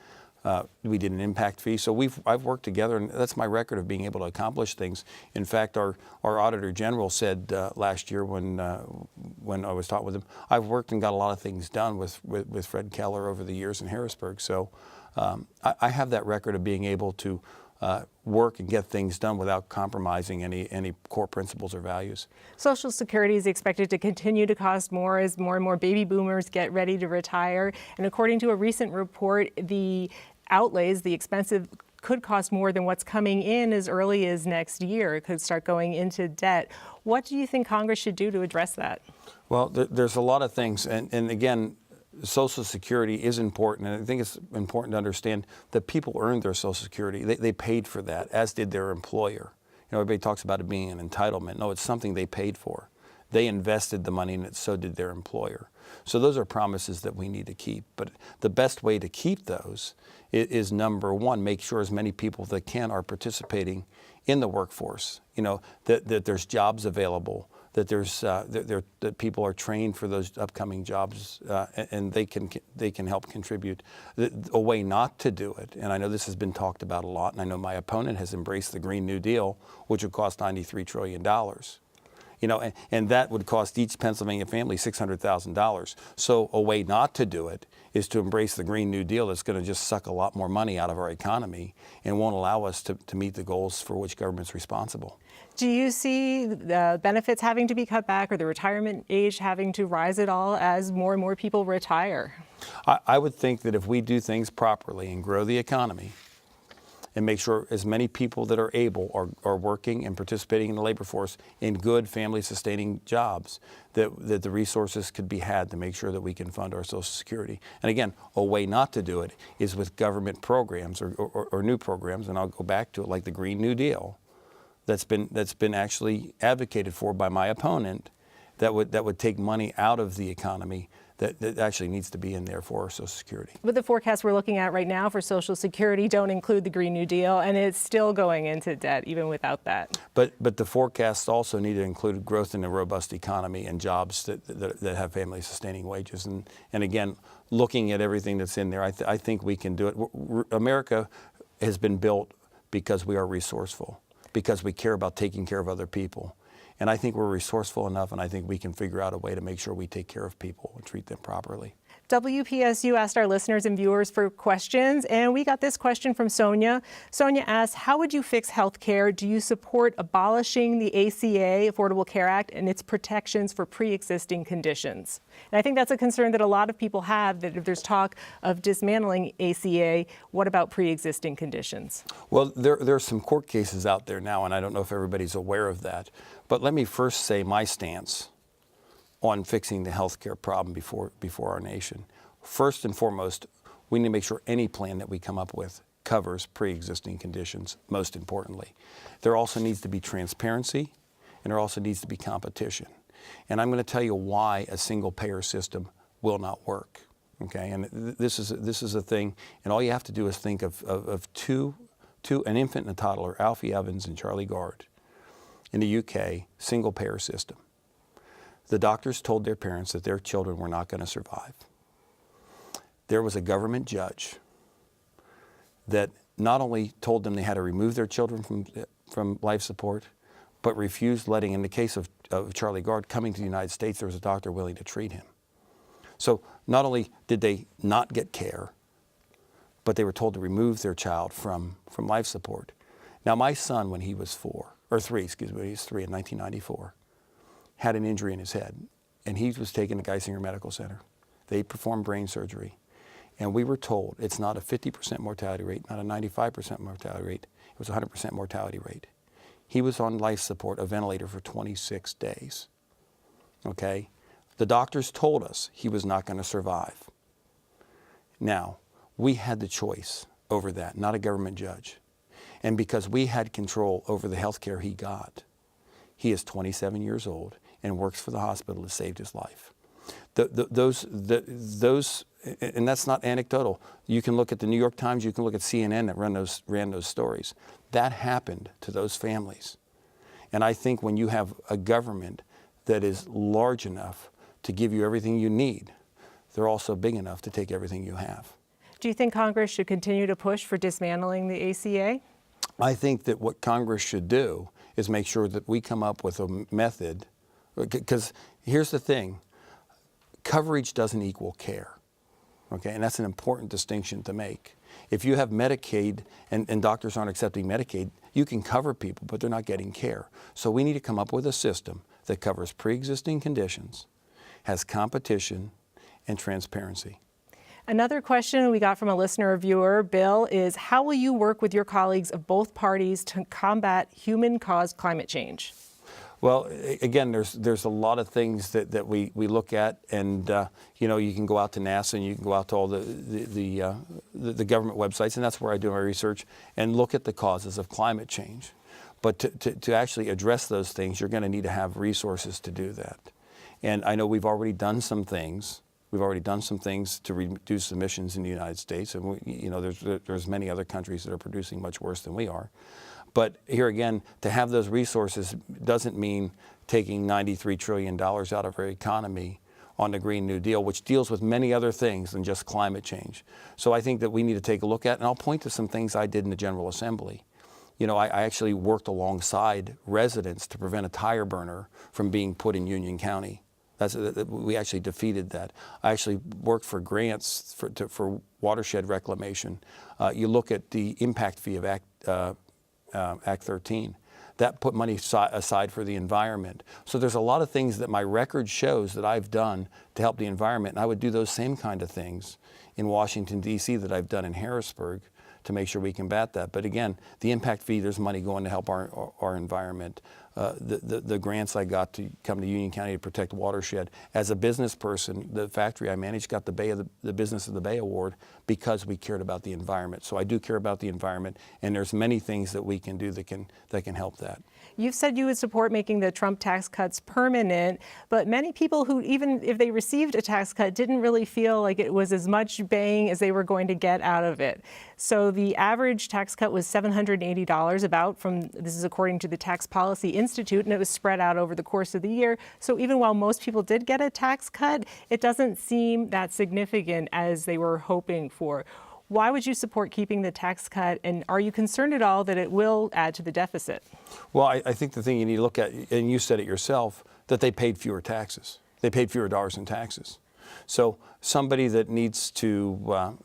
We did an impact fee. So I've worked together, and that's my record of being able to accomplish things. In fact, our Auditor General said last year when I was talking with him, I've worked and got a lot of things done with Fred Keller over the years in Harrisburg. So I have that record of being able to work and get things done without compromising any core principles or values. Social Security is expected to continue to cost more as more and more baby boomers get ready to retire. And according to a recent report, the outlays, the expensive, could cost more than what's coming in as early as next year. It could start going into debt. What do you think Congress should do to address that? Well, there's a lot of things. And again, Social Security is important, and I think it's important to understand that people earned their Social Security. They paid for that, as did their employer. Everybody talks about it being an entitlement. No, it's something they paid for. They invested the money in it, so did their employer. So those are promises that we need to keep. But the best way to keep those is number one, make sure as many people that can are participating in the workforce. That there's jobs available, that that people are trained for those upcoming jobs, and they can help contribute. A way not to do it, and I know this has been talked about a lot, and I know my opponent has embraced the Green New Deal, which would cost $93 trillion. And that would cost each Pennsylvania family $600,000. So a way not to do it is to embrace the Green New Deal that's going to just suck a lot more money out of our economy and won't allow us to meet the goals for which government's responsible. Do you see the benefits having to be cut back or the retirement age having to rise at all as more and more people retire? I would think that if we do things properly and grow the economy and make sure as many people that are able are working and participating in the labor force in good family-sustaining jobs, that the resources could be had to make sure that we can fund our Social Security. And again, a way not to do it is with government programs or new programs, and I'll go back to it, like the Green New Deal, that's been actually advocated for by my opponent, that would take money out of the economy that actually needs to be in there for Social Security. But the forecasts we're looking at right now for Social Security don't include the Green New Deal, and it's still going into debt even without that. But the forecasts also need to include growth in a robust economy and jobs that have family-sustaining wages. And again, looking at everything that's in there, I think we can do it. America has been built because we are resourceful, because we care about taking care of other people. And I think we're resourceful enough, and I think we can figure out a way to make sure we take care of people and treat them properly. WPSU asked our listeners and viewers for questions, and we got this question from Sonia. Sonia asks, how would you fix health care? Do you support abolishing the ACA, Affordable Care Act, and its protections for pre-existing conditions? And I think that's a concern that a lot of people have, that if there's talk of dismantling ACA, what about pre-existing conditions? Well, there are some court cases out there now, and I don't know if everybody's aware of that. But let me first say my stance on fixing the health care problem before our nation. First and foremost, we need to make sure any plan that we come up with covers pre-existing conditions, most importantly. There also needs to be transparency, and there also needs to be competition. And I'm going to tell you why a single-payer system will not work. Okay, and this is a thing, and all you have to do is think of an infant and a toddler, Alfie Evans and Charlie Gard, in the UK, single-payer system. The doctors told their parents that their children were not going to survive. There was a government judge that not only told them they had to remove their children from life support, but refused letting, in the case of Charlie Gard coming to the United States, there was a doctor willing to treat him. So not only did they not get care, but they were told to remove their child from life support. Now my son, when he was 3 in 1994, had an injury in his head, and he was taken to Geisinger Medical Center. They performed brain surgery, and we were told it's not a 50% mortality rate, not a 95% mortality rate, it was a 100% mortality rate. He was on life support, a ventilator, for 26 days, okay? The doctors told us he was not going to survive. Now, we had the choice over that, not a government judge. And because we had control over the health care he got, he is 27 years old and works for the hospital that saved his life. Those, and that's not anecdotal. You can look at the New York Times, you can look at CNN that ran those stories. That happened to those families. And I think when you have a government that is large enough to give you everything you need, they're also big enough to take everything you have. Do you think Congress should continue to push for dismantling the ACA? I think that what Congress should do is make sure that we come up with a method, because here's the thing, coverage doesn't equal care, okay? And that's an important distinction to make. If you have Medicaid and doctors aren't accepting Medicaid, you can cover people, but they're not getting care. So we need to come up with a system that covers pre-existing conditions, has competition, and transparency. Another question we got from a listener or viewer, Bill, is how will you work with your colleagues of both parties to combat human-caused climate change? Well, again, there's a lot of things that we look at, and you know, you can go out to NASA and you can go out to all the government websites, and that's where I do my research, and look at the causes of climate change. But to actually address those things, you're going to need to have resources to do that. And I know we've already done some things. We've already done some things to reduce emissions in the United States, and you know, there's many other countries that are producing much worse than we are. But here again, to have those resources doesn't mean taking $93 trillion out of our economy on the Green New Deal, which deals with many other things than just climate change. So I think that we need to take a look at, and I'll point to some things I did in the General Assembly. You know, I actually worked alongside residents to prevent a tire burner from being put in Union County. We actually defeated that. I actually worked for grants for watershed reclamation. You look at the impact fee of Act 13. That put money aside for the environment. So there's a lot of things that my record shows that I've done to help the environment, and I would do those same kind of things in Washington, D.C. that I've done in Harrisburg to make sure we combat that. But again, the impact fee, there's money going to help our environment. The grants I got to come to Union County to protect watershed. As a business person, the factory I managed got the Business of the Bay Award because we cared about the environment. So I do care about the environment, and there's many things that we can do that can help that. You've said you would support making the Trump tax cuts permanent, but many people who, even if they received a tax cut, didn't really feel like it was as much bang as they were going to get out of it. So the average tax cut was $780 this is according to the Tax Policy Institute, and it was spread out over the course of the year. So even while most people did get a tax cut, it doesn't seem that significant as they were hoping for. Why would you support keeping the tax cut, and are you concerned at all that it will add to the deficit? Well, I think the thing you need to look at, and you said it yourself, that they paid fewer taxes. They paid fewer dollars in taxes. So somebody that needs to,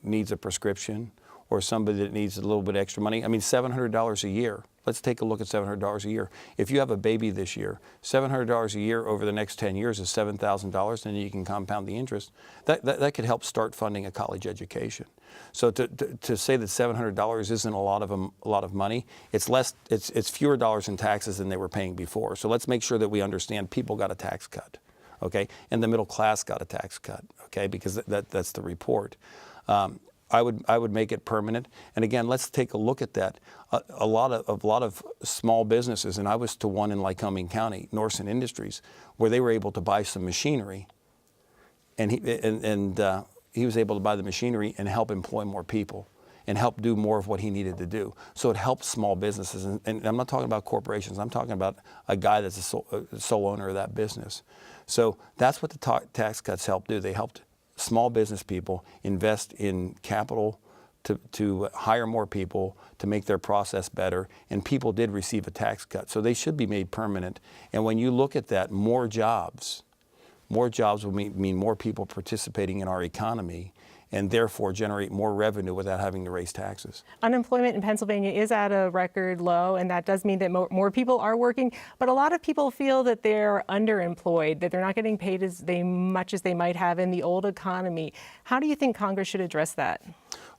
needs a prescription, or somebody that needs a little bit extra money, I mean, $700 a year. Let's take a look at $700 a year. If you have a baby this year, $700 a year over the next 10 years is $7,000, and you can compound the interest. That could help start funding a college education. So to say that $700 isn't a lot of money, it's fewer dollars in taxes than they were paying before. So let's make sure that we understand people got a tax cut, okay, and the middle class got a tax cut, okay, because that's the report. I would make it permanent. And again, let's take a look at that. A lot of small businesses, and I was to one in Lycoming County, Norson Industries, where they were able to buy some machinery, and he was able to buy the machinery and help employ more people and help do more of what he needed to do. So it helps small businesses, and I'm not talking about corporations. I'm talking about a guy that's a sole owner of that business. So that's what the tax cuts helped do. They helped small business people invest in capital to hire more people, to make their process better, and people did receive a tax cut. So they should be made permanent. And when you look at that, more jobs will mean more people participating in our economy, and therefore generate more revenue without having to raise taxes. Unemployment in Pennsylvania is at a record low, and that does mean that more people are working, but a lot of people feel that they're underemployed, that they're not getting paid as much as they might have in the old economy. How do you think Congress should address that?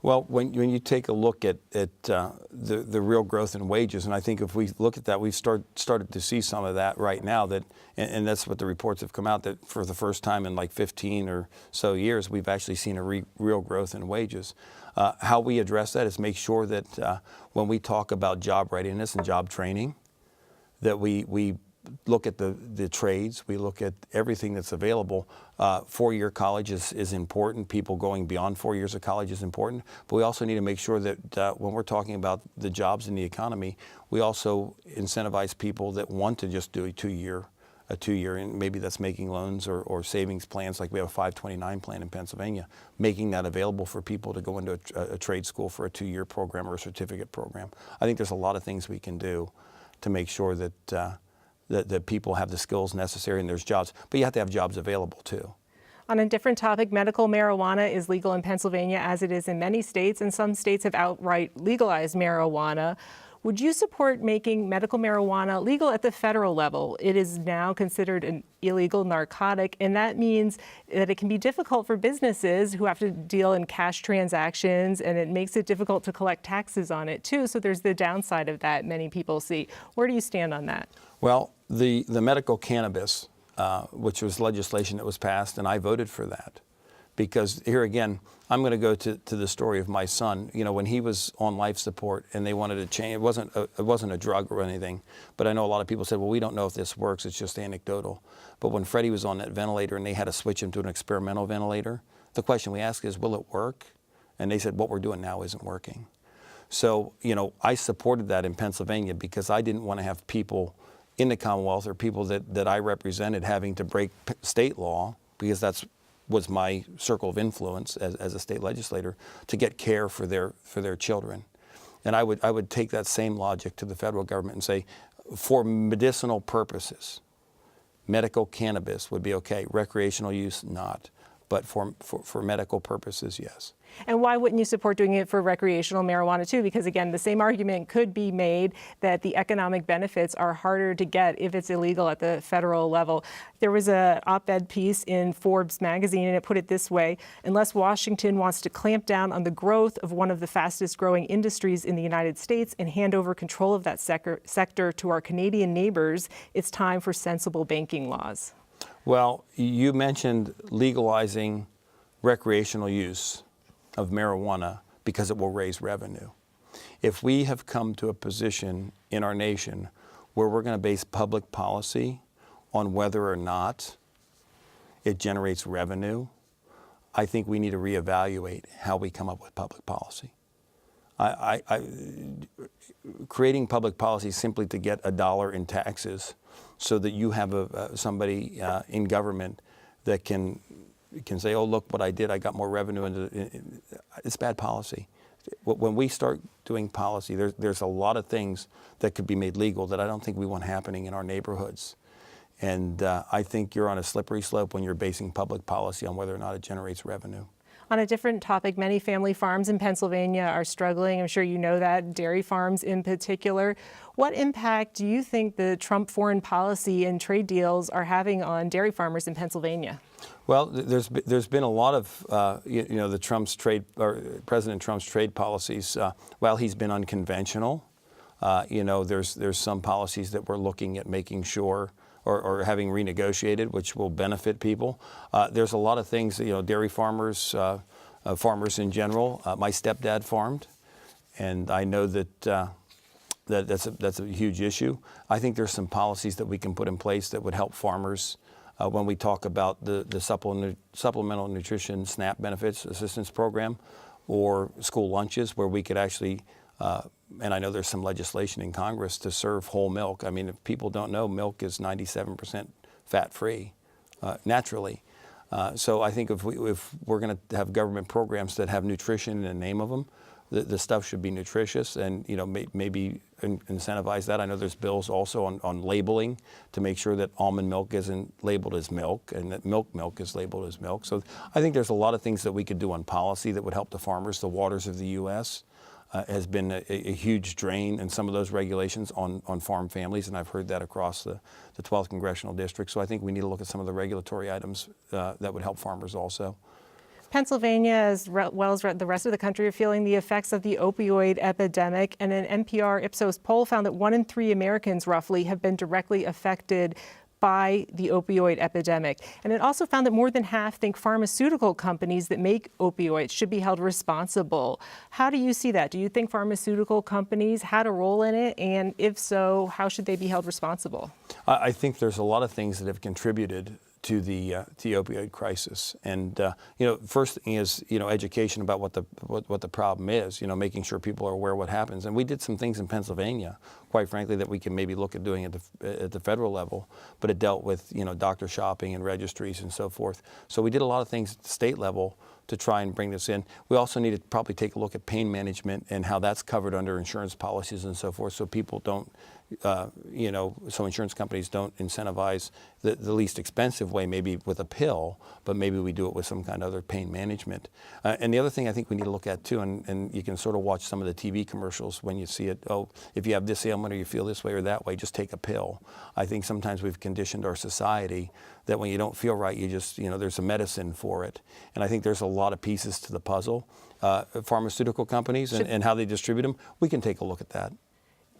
Well, when you take a look at the real growth in wages, and I think if we look at that, we've started to see some of that right now, and that's what the reports have come out, that for the first time in like 15 or so years, we've actually seen a real growth in wages. How we address that is make sure that when we talk about job readiness and job training, that we look at the trades, we look at everything that's available. 4-year college is important. People going beyond 4 years of college is important. But we also need to make sure that when we're talking about the jobs in the economy, we also incentivize people that want to just do a two-year, and maybe that's making loans or savings plans, like we have a 529 plan in Pennsylvania, making that available for people to go into a trade school for a 2-year program or a certificate program. I think there's a lot of things we can do to make sure that people have the skills necessary and there's jobs, but you have to have jobs available too. On a different topic, medical marijuana is legal in Pennsylvania as it is in many states, and some states have outright legalized marijuana. Would you support making medical marijuana legal at the federal level? It is now considered an illegal narcotic, and that means that it can be difficult for businesses who have to deal in cash transactions, and it makes it difficult to collect taxes on it too. So there's the downside of that many people see. Where do you stand on that? Well, the medical cannabis, which was legislation that was passed, and I voted for that. Because here again, I'm going to go to the story of my son. You know, when he was on life support and they wanted to change, it wasn't a drug or anything, but I know a lot of people said, well, we don't know if this works, it's just anecdotal. But when Freddie was on that ventilator and they had to switch him to an experimental ventilator, the question we ask is, will it work? And they said, what we're doing now isn't working. So, you know, I supported that in Pennsylvania because I didn't want to have people in the Commonwealth or people that I represented having to break state law, because was my circle of influence as a state legislator, to get care for their children. And I would take that same logic to the federal government and say, for medicinal purposes, medical cannabis would be okay. Recreational use, not. But for medical purposes, yes. And why wouldn't you support doing it for recreational marijuana too? Because again, the same argument could be made that the economic benefits are harder to get if it's illegal at the federal level. There was an op-ed piece in Forbes magazine, and it put it this way: unless Washington wants to clamp down on the growth of one of the fastest growing industries in the United States and hand over control of that sector to our Canadian neighbors, it's time for sensible banking laws. Well, you mentioned legalizing recreational use of marijuana because it will raise revenue. If we have come to a position in our nation where we're going to base public policy on whether or not it generates revenue, I think we need to reevaluate how we come up with public policy. Creating public policy simply to get $1 in taxes so that you have somebody in government that can say, oh, look what I did, I got more revenue. It's bad policy. When we start doing policy, there's a lot of things that could be made legal that I don't think we want happening in our neighborhoods. And I think you're on a slippery slope when you're basing public policy on whether or not it generates revenue. On a different topic, many family farms in Pennsylvania are struggling. I'm sure you know that, dairy farms in particular. What impact do you think the Trump foreign policy and trade deals are having on dairy farmers in Pennsylvania? Well, there's been a lot of President Trump's trade policies. While he's been unconventional, there's some policies that we're looking at making sure or having renegotiated, which will benefit people. There's a lot of things, dairy farmers, farmers in general. My stepdad farmed, and I know that's a huge issue. I think there's some policies that we can put in place that would help farmers when we talk about the supplemental nutrition SNAP benefits assistance program or school lunches, where we could actually and I know there's some legislation in Congress to serve whole milk. I mean, if people don't know, milk is 97% fat-free, naturally. So I think if we're going to have government programs that have nutrition in the name of them, the stuff should be nutritious, and maybe incentivize that. I know there's bills also on labeling to make sure that almond milk isn't labeled as milk and that milk is labeled as milk. So I think there's a lot of things that we could do on policy that would help the farmers. The waters of the U.S. Has been a huge drain in some of those regulations on farm families, and I've heard that across the 12th Congressional District. So I think we need to look at some of the regulatory items that would help farmers also. Pennsylvania, as well as the rest of the country, are feeling the effects of the opioid epidemic. And an NPR Ipsos poll found that 1 in 3 Americans, roughly, have been directly affected by the opioid epidemic. And it also found that more than half think pharmaceutical companies that make opioids should be held responsible. How do you see that? Do you think pharmaceutical companies had a role in it? And if so, how should they be held responsible? I think there's a lot of things that have contributed to the opioid crisis, and first thing is education about what the problem is. Making sure people are aware of what happens. And we did some things in Pennsylvania, quite frankly, that we can maybe look at doing at the federal level. But it dealt with doctor shopping and registries and so forth. So we did a lot of things at the state level to try and bring this in. We also need to probably take a look at pain management and how that's covered under insurance policies and so forth, so people don't, so insurance companies don't incentivize the least expensive way, maybe with a pill, but maybe we do it with some kind of other pain management. And the other thing I think we need to look at too, and you can sort of watch some of the TV commercials when you see it, if you have this ailment or you feel this way or that way, just take a pill. I think sometimes we've conditioned our society that when you don't feel right, you just, there's a medicine for it. And I think there's a lot of pieces to the puzzle. Pharmaceutical companies and how they distribute them, we can take a look at that.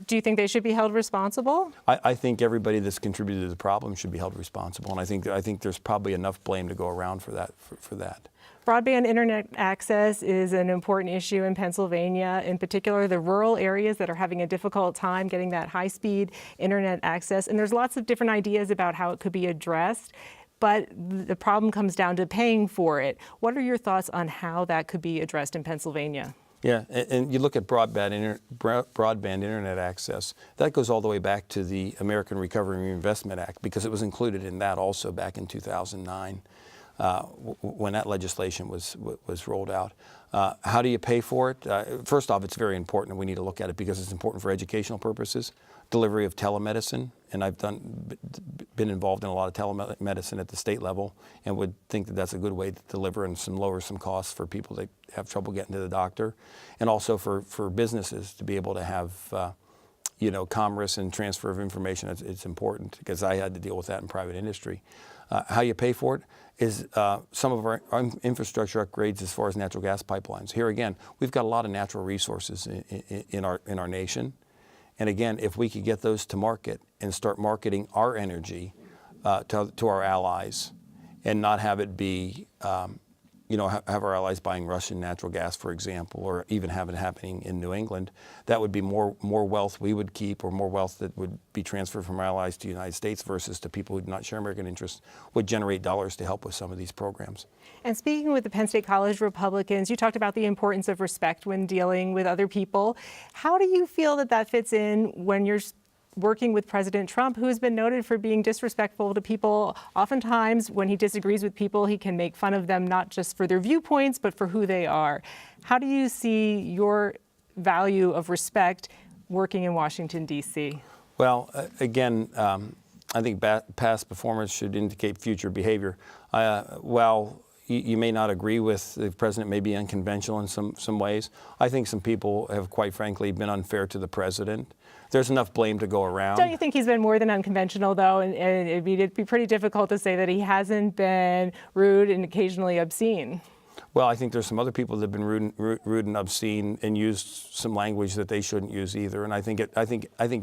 Do you think they should be held responsible? I think everybody that's contributed to the problem should be held responsible, and I think there's probably enough blame to go around for that. Broadband internet access is an important issue in Pennsylvania, in particular the rural areas that are having a difficult time getting that high-speed internet access. And there's lots of different ideas about how it could be addressed, but the problem comes down to paying for it. What are your thoughts on how that could be addressed in Pennsylvania? Yeah, and you look at broadband internet access. That goes all the way back to the American Recovery and Reinvestment Act, because it was included in that also back in 2009 when that legislation was rolled out. How do you pay for it? First off, it's very important, and we need to look at it because it's important for educational purposes. Delivery of telemedicine, and I've been involved in a lot of telemedicine at the state level, and would think that that's a good way to deliver and lower some costs for people that have trouble getting to the doctor, and also for businesses to be able to have commerce and transfer of information. It's important because I had to deal with that in private industry. How you pay for it is some of our infrastructure upgrades as far as natural gas pipelines. Here again, we've got a lot of natural resources in our nation. And again, if we could get those to market and start marketing our energy to our allies, and not have it be, have our allies buying Russian natural gas, for example, or even have it happening in New England, that would be more wealth we would keep, or more wealth that would be transferred from our allies to the United States versus to people who do not share American interests, would generate dollars to help with some of these programs. And speaking with the Penn State College Republicans, you talked about the importance of respect when dealing with other people. How do you feel that fits in when you're working with President Trump, who has been noted for being disrespectful to people? Oftentimes, when he disagrees with people, he can make fun of them not just for their viewpoints, but for who they are. How do you see your value of respect working in Washington, D.C.? Well, again, I think past performance should indicate future behavior. While you may not agree with the president, may be unconventional in some ways, I think some people have, quite frankly, been unfair to the president. There's enough blame to go around. Don't you think he's been more than unconventional, though? And it'd be pretty difficult to say that he hasn't been rude and occasionally obscene. Well, I think there's some other people that have been rude and obscene and used some language that they shouldn't use either. And I think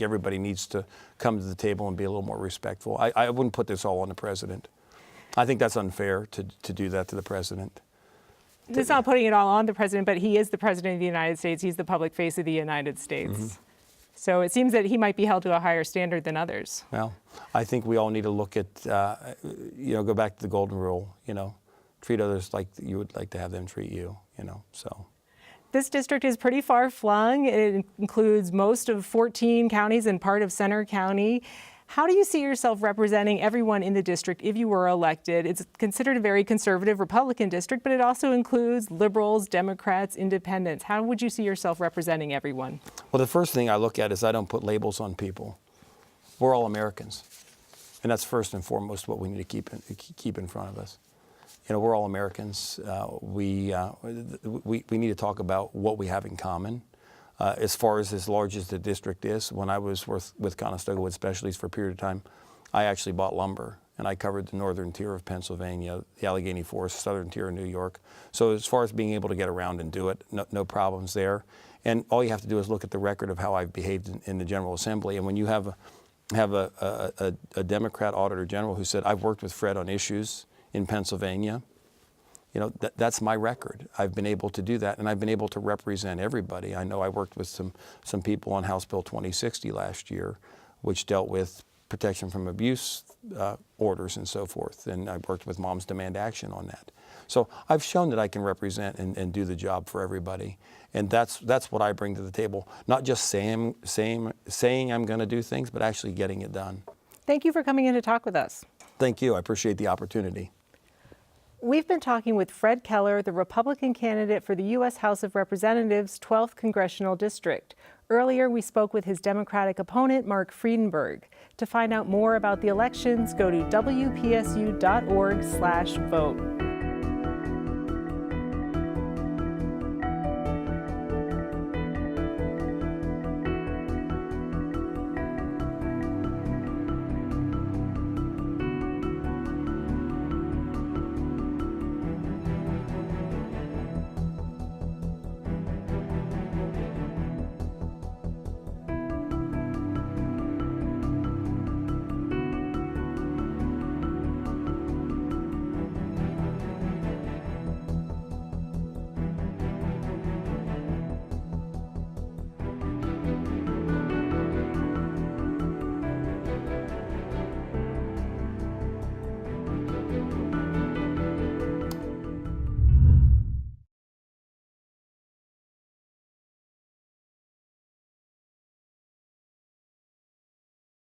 everybody needs to come to the table and be a little more respectful. I wouldn't put this all on the president. I think that's unfair to do that to the president. It's not putting it all on the president, but he is the president of the United States. He's the public face of the United States. Mm-hmm. So it seems that he might be held to a higher standard than others. Well, I think we all need to look at, go back to the golden rule, treat others like you would like to have them treat you, so. This district is pretty far flung. It includes most of 14 counties and part of Center County. How do you see yourself representing everyone in the district if you were elected? It's considered a very conservative Republican district, but it also includes liberals, Democrats, independents. How would you see yourself representing everyone? Well, the first thing I look at is I don't put labels on people. We're all Americans. And that's first and foremost what we need to keep in front of us. You know, we're all Americans. We need to talk about what we have in common. As far as large as the district is, when I was with Conestoga Wood Specialties for a period of time, I actually bought lumber, and I covered the northern tier of Pennsylvania, the Allegheny Forest, southern tier of New York. So as far as being able to get around and do it, no problems there. And all you have to do is look at the record of how I've behaved in the General Assembly. And when you have a Democrat Auditor General who said, I've worked with Fred on issues in Pennsylvania, you know, that's my record. I've been able to do that, and I've been able to represent everybody. I know I worked with some people on House Bill 2060 last year, which dealt with protection from abuse orders and so forth, and I worked with Moms Demand Action on that. So I've shown that I can represent and do the job for everybody, and that's what I bring to the table. Not just saying I'm going to do things, but actually getting it done. Thank you for coming in to talk with us. Thank you. I appreciate the opportunity. We've been talking with Fred Keller, the Republican candidate for the U.S. House of Representatives' 12th Congressional District. Earlier, we spoke with his Democratic opponent, Marc Friedenberg. To find out more about the elections, go to WPSU.org/vote.